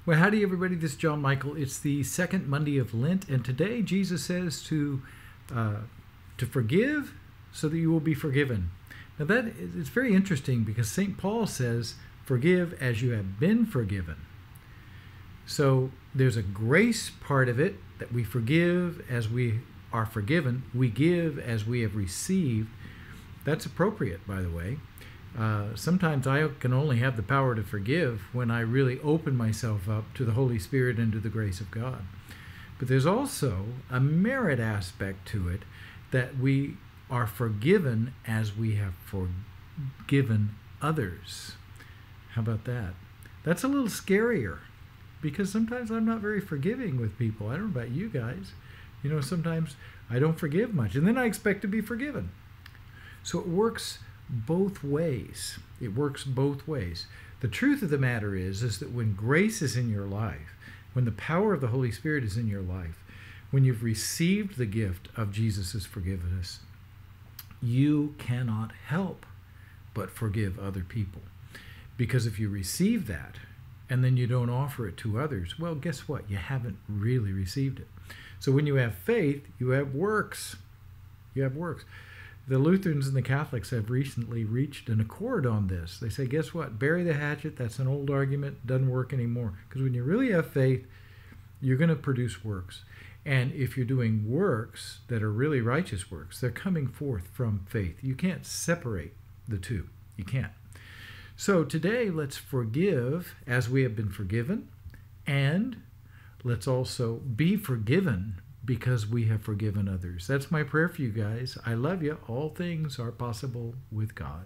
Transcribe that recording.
Well, howdy, everybody. This is John Michael. It's the second Monday of Lent, and today Jesus says to forgive so that you will be forgiven. Now, that it's very interesting because St. Paul says, forgive as you have been forgiven. So there's a grace part of it, that we forgive as we are forgiven. We give as we have received. That's appropriate, by the way. Sometimes I can only have the power to forgive when I really open myself up to the Holy Spirit and to the grace of God. But there's also a merit aspect to it, that we are forgiven as we have forgiven others. How about that? That's a little scarier, because sometimes I'm not very forgiving with people. I don't know about you guys. You know, sometimes I don't forgive much, and then I expect to be forgiven. So it works both ways. It works both ways. The truth of the matter is that when grace is in your life, when the power of the Holy Spirit is in your life, when you've received the gift of Jesus' forgiveness, you cannot help but forgive other people. Because if you receive that and then you don't offer it to others, well, guess what? You haven't really received it. So when you have faith, you have works. You have works. The Lutherans and the Catholics have recently reached an accord on this. They say, guess what? Bury the hatchet. That's an old argument. Doesn't work anymore. Because when you really have faith, you're going to produce works. And if you're doing works that are really righteous works, they're coming forth from faith. You can't separate the two. You can't. So today, let's forgive as we have been forgiven. And let's also be forgiven because we have forgiven others. That's my prayer for you guys. I love you. All things are possible with God.